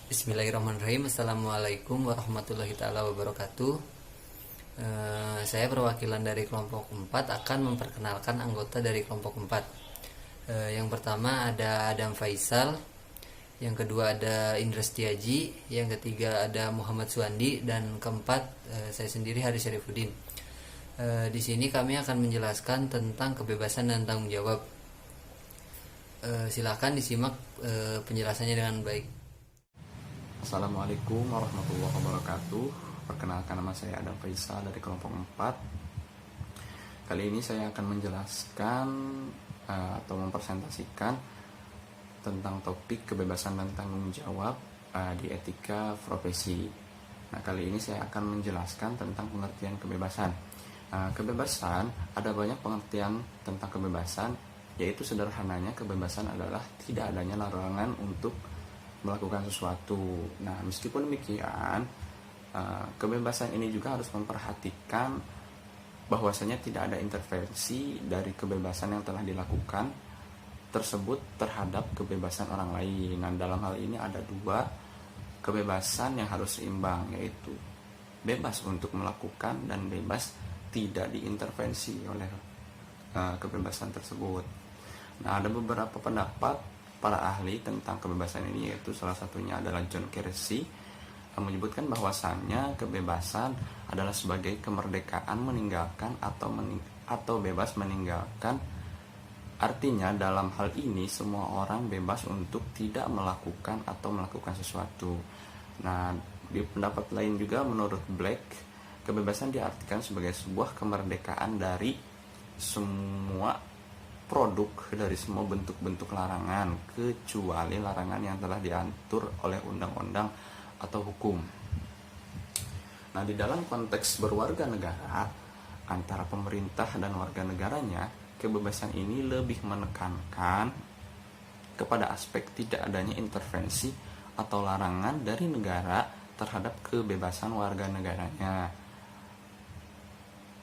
Bismillahirrahmanirrahim. Assalamualaikum warahmatullahi taala wabarakatuh. Saya perwakilan dari kelompok 4 akan memperkenalkan anggota dari kelompok 4. Yang pertama ada Adam Faisal, yang kedua ada Indra Setiaji, yang ketiga ada Muhammad Suandi, dan keempat saya sendiri Haris Syarifuddin. Di sini kami akan menjelaskan tentang kebebasan dan tanggung jawab. Silakan disimak penjelasannya dengan baik. Assalamualaikum warahmatullahi wabarakatuh. Perkenalkan, nama saya Adam Faisal dari kelompok 4. Kali ini saya akan menjelaskan atau mempresentasikan tentang topik kebebasan dan tanggung jawab di etika profesi. Nah, kali ini saya akan menjelaskan tentang pengertian kebebasan. Kebebasan, ada banyak pengertian tentang kebebasan, yaitu sederhananya kebebasan adalah tidak adanya larangan untuk melakukan sesuatu. Nah, meskipun demikian, kebebasan ini juga harus memperhatikan bahwasanya tidak ada intervensi dari kebebasan yang telah dilakukan tersebut terhadap kebebasan orang lain. Nah, dalam hal ini ada dua kebebasan yang harus seimbang, yaitu bebas untuk melakukan dan bebas tidak diintervensi oleh kebebasan tersebut. Nah, ada beberapa pendapat para ahli tentang kebebasan ini, yaitu salah satunya adalah John Kersey yang menyebutkan bahwasannya kebebasan adalah sebagai kemerdekaan meninggalkan atau bebas meninggalkan. Artinya dalam hal ini semua orang bebas untuk tidak melakukan atau melakukan sesuatu. Nah, di pendapat lain juga menurut Black, kebebasan diartikan sebagai sebuah kemerdekaan dari semua produk, dari semua bentuk-bentuk larangan, kecuali larangan yang telah diatur oleh undang-undang atau hukum. Nah, di dalam konteks berwarga negara antara pemerintah dan warga negaranya, kebebasan ini lebih menekankan kepada aspek tidak adanya intervensi atau larangan dari negara terhadap kebebasan warga negaranya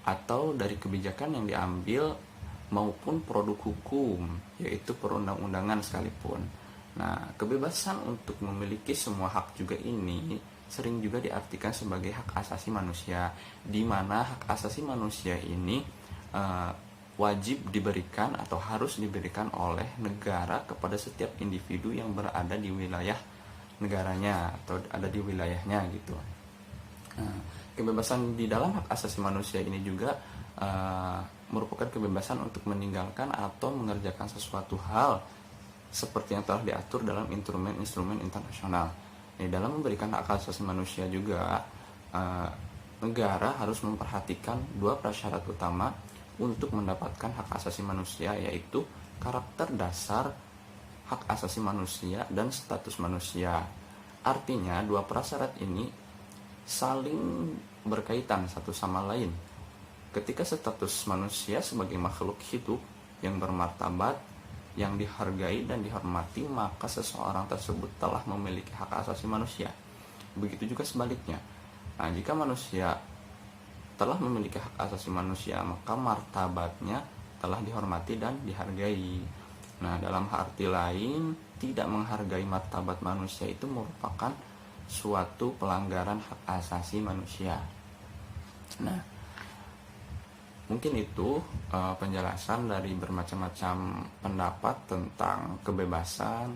atau dari kebijakan yang diambil maupun produk hukum, yaitu perundang-undangan sekalipun. Nah, kebebasan untuk memiliki semua hak juga ini sering juga diartikan sebagai hak asasi manusia, di mana hak asasi manusia ini wajib diberikan atau harus diberikan oleh negara kepada setiap individu yang berada di wilayah negaranya atau ada di wilayahnya gitu. Nah, kebebasan di dalam hak asasi manusia ini juga merupakan kebebasan untuk meninggalkan atau mengerjakan sesuatu hal seperti yang telah diatur dalam instrumen-instrumen internasional. Dalam memberikan hak asasi manusia juga, negara harus memperhatikan dua prasyarat utama untuk mendapatkan hak asasi manusia, yaitu karakter dasar hak asasi manusia dan status manusia. Artinya dua prasyarat ini saling berkaitan satu sama lain. Ketika status manusia sebagai makhluk hidup yang bermartabat, yang dihargai dan dihormati, maka seseorang tersebut telah memiliki hak asasi manusia. Begitu juga sebaliknya. Nah, jika manusia telah memiliki hak asasi manusia, maka martabatnya telah dihormati dan dihargai. Nah, dalam arti lain, tidak menghargai martabat manusia itu merupakan suatu pelanggaran hak asasi manusia. Nah, mungkin itu penjelasan dari bermacam-macam pendapat tentang kebebasan.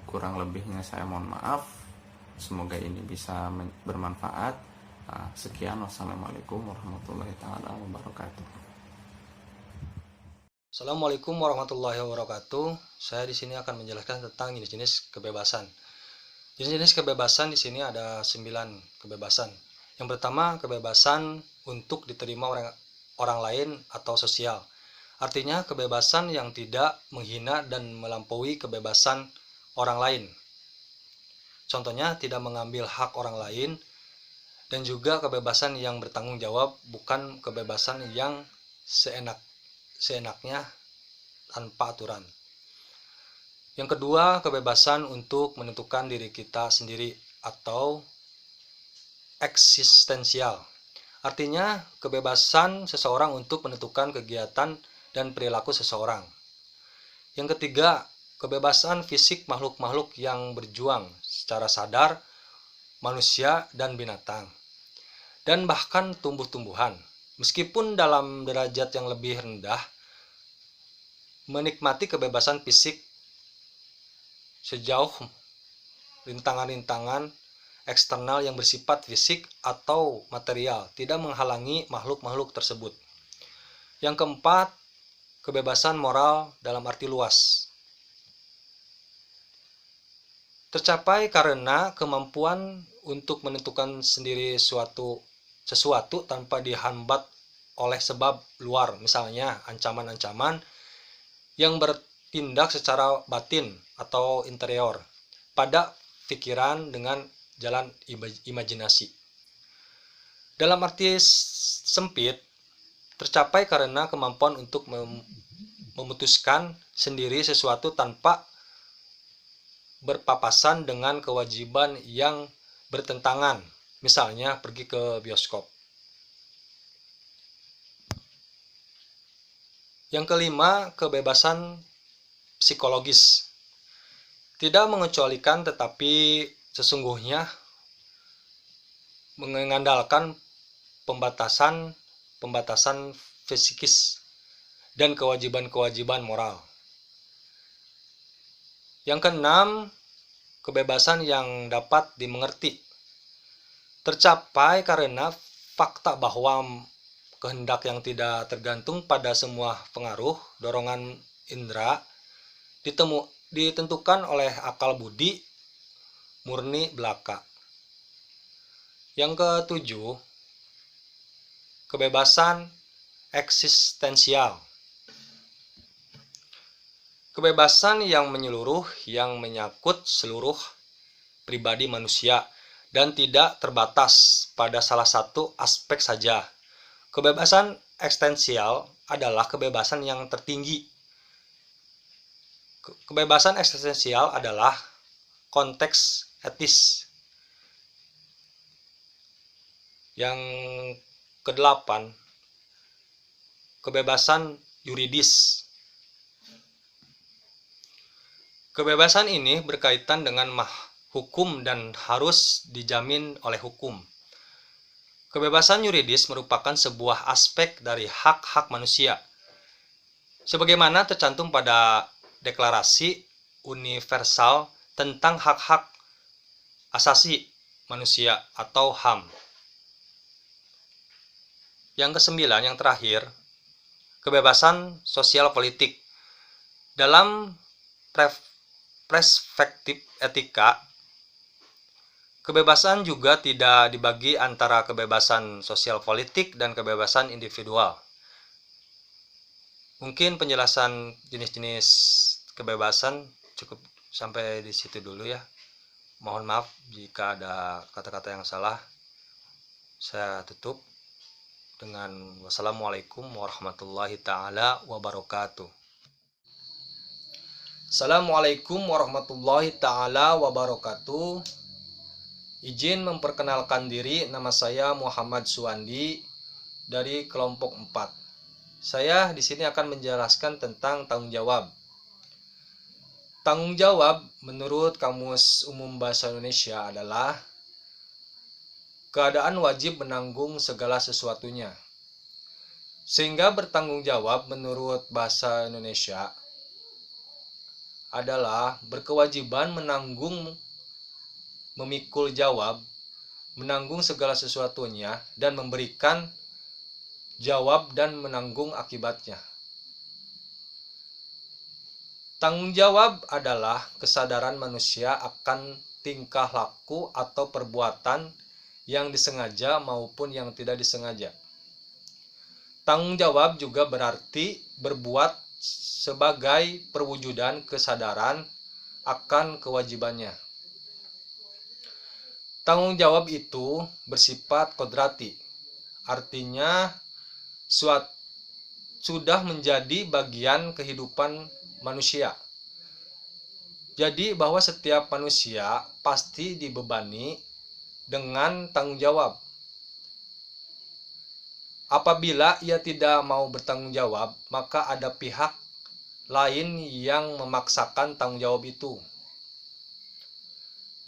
Kurang lebihnya saya mohon maaf. Semoga ini bisa bermanfaat. Sekian, wassalamualaikum warahmatullahi taala wabarakatuh. Assalamualaikum warahmatullahi wabarakatuh. Saya di sini akan menjelaskan tentang jenis-jenis kebebasan. Jenis-jenis kebebasan di sini ada 9 kebebasan. Yang pertama, kebebasan untuk diterima orang lain atau sosial. Artinya kebebasan yang tidak menghina dan melampaui kebebasan orang lain. Contohnya tidak mengambil hak orang lain, dan juga kebebasan yang bertanggung jawab, bukan kebebasan yang seenaknya tanpa aturan. Yang kedua, kebebasan untuk menentukan diri kita sendiri atau eksistensial. Artinya kebebasan seseorang untuk menentukan kegiatan dan perilaku seseorang. Yang ketiga, kebebasan fisik makhluk-makhluk yang berjuang secara sadar manusia dan binatang, dan bahkan tumbuh-tumbuhan, meskipun dalam derajat yang lebih rendah, menikmati kebebasan fisik sejauh rintangan-rintangan eksternal yang bersifat fisik atau material tidak menghalangi makhluk-makhluk tersebut. Yang keempat, kebebasan moral dalam arti luas. Tercapai karena kemampuan untuk menentukan sendiri sesuatu tanpa dihambat oleh sebab luar, misalnya ancaman-ancaman yang bertindak secara batin atau interior pada pikiran dengan jalan imajinasi. Dalam arti sempit, tercapai karena kemampuan untuk memutuskan sendiri sesuatu tanpa berpapasan dengan kewajiban yang bertentangan, misalnya pergi ke bioskop. Yang kelima, kebebasan psikologis. Tidak mengecualikan tetapi sesungguhnya mengandalkan pembatasan fisikis dan kewajiban-kewajiban moral. Yang keenam, kebebasan yang dapat dimengerti. Tercapai karena fakta bahwa kehendak yang tidak tergantung pada semua pengaruh dorongan indera ditentukan oleh akal budi murni belaka. Yang ketujuh, kebebasan eksistensial. Kebebasan yang menyeluruh yang menyangkut seluruh pribadi manusia dan tidak terbatas pada salah satu aspek saja. Kebebasan eksistensial adalah kebebasan yang tertinggi. Kebebasan eksistensial adalah konteks etis. Yang kedelapan, kebebasan yuridis. Kebebasan ini berkaitan dengan hukum dan harus dijamin oleh hukum. Kebebasan yuridis merupakan sebuah aspek dari hak-hak manusia, sebagaimana tercantum pada Deklarasi Universal tentang Hak-Hak Asasi Manusia atau HAM. Yang kesembilan, yang terakhir, kebebasan sosial politik. Dalam perspektif etika, kebebasan juga tidak dibagi antara kebebasan sosial politik dan kebebasan individual. Mungkin penjelasan jenis-jenis kebebasan cukup sampai di situ dulu ya. Mohon maaf jika ada kata-kata yang salah. Saya tutup dengan wassalamualaikum warahmatullahi taala wabarakatuh. Assalamualaikum warahmatullahi taala wabarakatuh. Izin memperkenalkan diri, nama saya Muhammad Suwandi dari kelompok 4. Saya di sini akan menjelaskan tentang tanggung jawab. Tanggung jawab menurut Kamus Umum Bahasa Indonesia adalah keadaan wajib menanggung segala sesuatunya. Sehingga bertanggung jawab menurut Bahasa Indonesia adalah berkewajiban menanggung, memikul jawab, menanggung segala sesuatunya, dan memberikan jawab dan menanggung akibatnya. Tanggung jawab adalah kesadaran manusia akan tingkah laku atau perbuatan yang disengaja maupun yang tidak disengaja. Tanggung jawab juga berarti berbuat sebagai perwujudan kesadaran akan kewajibannya. Tanggung jawab itu bersifat kodrati, artinya sudah menjadi bagian kehidupan manusia. Jadi bahwa setiap manusia pasti dibebani dengan tanggung jawab. Apabila ia tidak mau bertanggung jawab, maka ada pihak lain yang memaksakan tanggung jawab itu.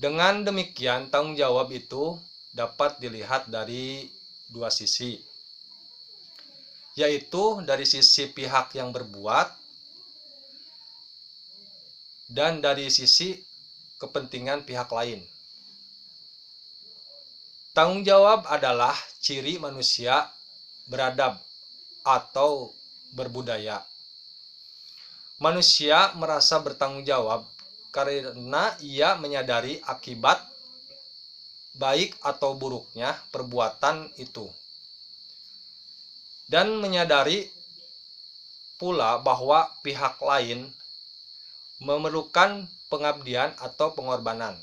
Dengan demikian, tanggung jawab itu dapat dilihat dari dua sisi, yaitu dari sisi pihak yang berbuat dan dari sisi kepentingan pihak lain. Tanggung jawab adalah ciri manusia beradab atau berbudaya. Manusia merasa bertanggung jawab karena ia menyadari akibat baik atau buruknya perbuatan itu, dan menyadari pula bahwa pihak lain memerlukan pengabdian atau pengorbanan.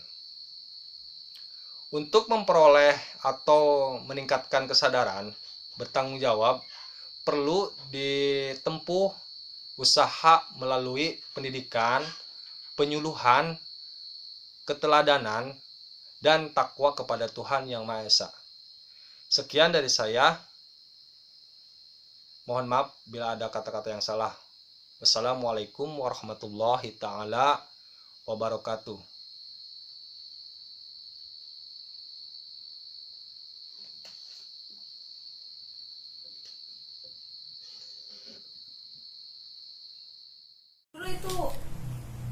Untuk memperoleh atau meningkatkan kesadaran bertanggung jawab, perlu ditempuh usaha melalui pendidikan, penyuluhan, keteladanan, dan takwa kepada Tuhan Yang Maha Esa. Sekian dari saya. Mohon maaf bila ada kata-kata yang salah. Wassalamualaikum warahmatullahi taala wabarakatuh.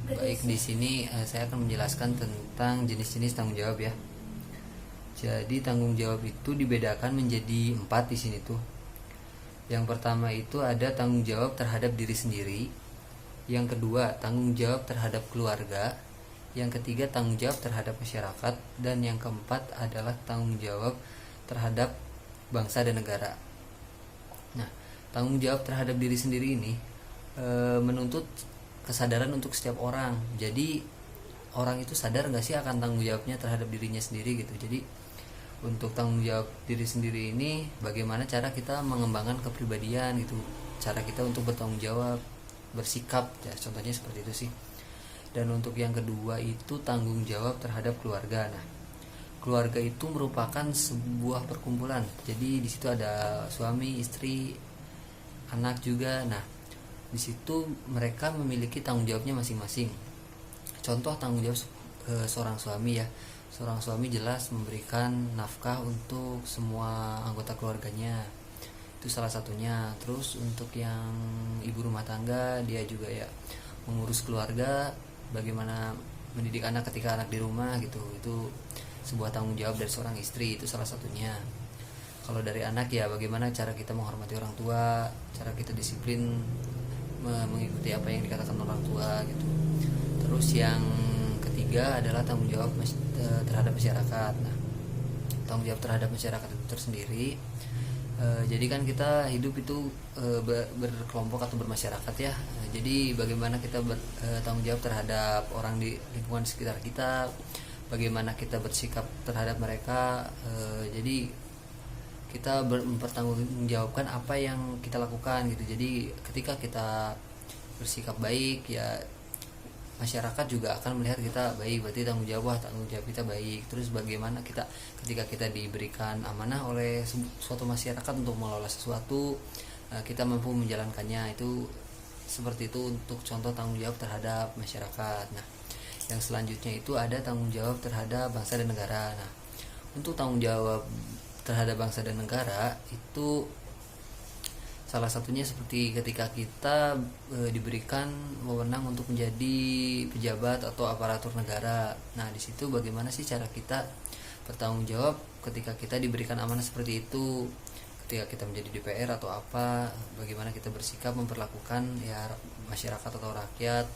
Baik, di sini saya akan menjelaskan tentang jenis-jenis tanggung jawab ya. Jadi tanggung jawab itu dibedakan menjadi 4 di sini tuh. Yang pertama itu ada tanggung jawab terhadap diri sendiri. Yang kedua, tanggung jawab terhadap keluarga. Yang ketiga, tanggung jawab terhadap masyarakat. Dan yang keempat adalah tanggung jawab terhadap bangsa dan negara. Nah, tanggung jawab terhadap diri sendiri ini menuntut kesadaran untuk setiap orang. Jadi orang itu sadar nggak sih akan tanggung jawabnya terhadap dirinya sendiri gitu. Jadi untuk tanggung jawab diri sendiri ini bagaimana cara kita mengembangkan kepribadian gitu, cara kita untuk bertanggung jawab, bersikap ya, contohnya seperti itu sih. Dan untuk yang kedua itu tanggung jawab terhadap keluarga. Nah, keluarga itu merupakan sebuah perkumpulan. Jadi di situ ada suami, istri, anak juga. Nah, di situ mereka memiliki tanggung jawabnya masing-masing. Contoh tanggung jawab seorang suami ya. Seorang suami jelas memberikan nafkah untuk semua anggota keluarganya. Itu salah satunya. Terus untuk yang ibu rumah tangga, dia juga ya mengurus keluarga, bagaimana mendidik anak ketika anak di rumah gitu. Itu sebuah tanggung jawab dari seorang istri, itu salah satunya. Kalau dari anak ya bagaimana cara kita menghormati orang tua, cara kita disiplin mengikuti apa yang dikatakan orang tua gitu. Terus yang ketiga adalah tanggung jawab terhadap masyarakat. Nah, tanggung jawab terhadap masyarakat itu tersendiri. Jadi kan kita hidup itu berkelompok atau bermasyarakat ya. Jadi bagaimana kita bertanggung jawab terhadap orang di lingkungan sekitar kita, bagaimana kita bersikap terhadap mereka. Jadi kita mempertanggungjawabkan apa yang kita lakukan gitu. Jadi ketika kita bersikap baik ya, masyarakat juga akan melihat kita baik, berarti tanggung jawab kita baik. Terus bagaimana kita ketika kita diberikan amanah oleh suatu masyarakat untuk mengelola sesuatu, kita mampu menjalankannya. Itu seperti itu untuk contoh tanggung jawab terhadap masyarakat. Nah, yang selanjutnya itu ada tanggung jawab terhadap bangsa dan negara. Nah, untuk tanggung jawab terhadap bangsa dan negara itu salah satunya seperti ketika kita diberikan wewenang untuk menjadi pejabat atau aparatur negara. Nah, di situ bagaimana sih cara kita bertanggung jawab ketika kita diberikan amanah seperti itu, ketika kita menjadi DPR atau apa, bagaimana kita bersikap memperlakukan ya masyarakat atau rakyat.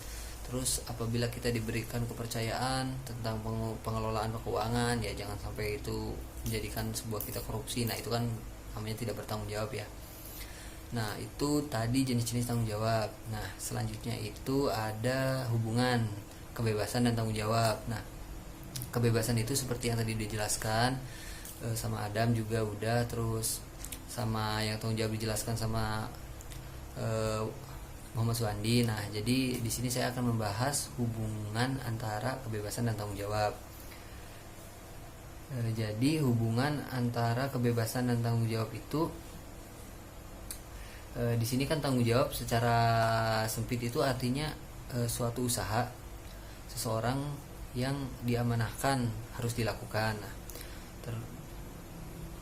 Terus apabila kita diberikan kepercayaan tentang pengelolaan keuangan, ya jangan sampai itu menjadikan sebuah kita korupsi. Nah, itu kan namanya tidak bertanggung jawab ya. Nah, itu tadi jenis-jenis tanggung jawab. Nah, selanjutnya itu ada hubungan kebebasan dan tanggung jawab. Nah, kebebasan itu seperti yang tadi dijelaskan sama Adam juga udah, terus sama yang tanggung jawab dijelaskan sama Muhammad Suwandi. Nah, jadi di sini saya akan membahas hubungan antara kebebasan dan tanggung jawab. Jadi hubungan antara kebebasan dan tanggung jawab itu di sini kan tanggung jawab secara sempit itu artinya suatu usaha seseorang yang diamanahkan harus dilakukan. Nah,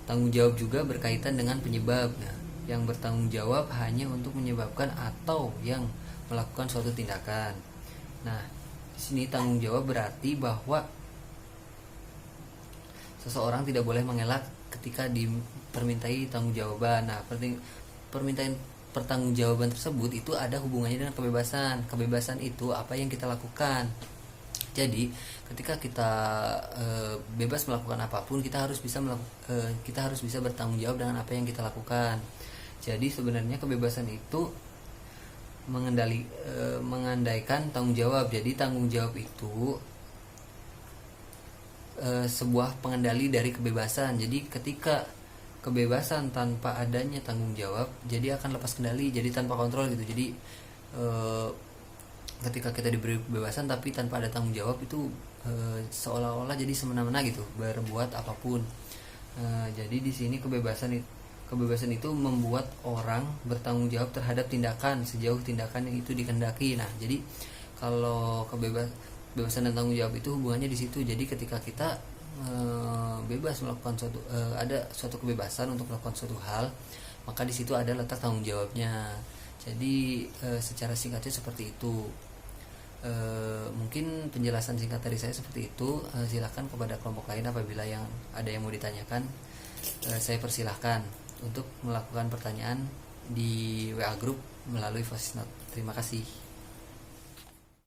tanggung jawab juga berkaitan dengan penyebab. Nah, yang bertanggung jawab hanya untuk menyebabkan atau yang melakukan suatu tindakan. Nah, di sini tanggung jawab berarti bahwa seseorang tidak boleh mengelak ketika dipermintai tanggung jawaban. Nah, permintaan pertanggungjawaban tersebut itu ada hubungannya dengan kebebasan. Kebebasan itu apa yang kita lakukan. Jadi, ketika kita bebas melakukan apapun, kita harus bisa bertanggung jawab dengan apa yang kita lakukan. Jadi, sebenarnya kebebasan itu mengandaikan tanggung jawab. Jadi, tanggung jawab itu sebuah pengendali dari kebebasan. Jadi, ketika kebebasan tanpa adanya tanggung jawab, jadi akan lepas kendali, jadi tanpa kontrol gitu. Jadi ketika kita diberi kebebasan tapi tanpa ada tanggung jawab, itu seolah-olah jadi semena-mena gitu berbuat apapun. Jadi di sini kebebasan itu membuat orang bertanggung jawab terhadap tindakan sejauh tindakan yang itu dikehendaki. Nah, jadi kalau kebebasan dan tanggung jawab itu hubungannya di situ. Jadi ketika kita bebas melakukan ada suatu kebebasan untuk melakukan suatu hal, maka di situ ada letak tanggung jawabnya. Jadi secara singkatnya seperti itu. Mungkin penjelasan singkat dari saya seperti itu. Silakan kepada kelompok lain apabila ada yang mau ditanyakan. Saya persilahkan untuk melakukan pertanyaan di WA group melalui voice note. Terima kasih.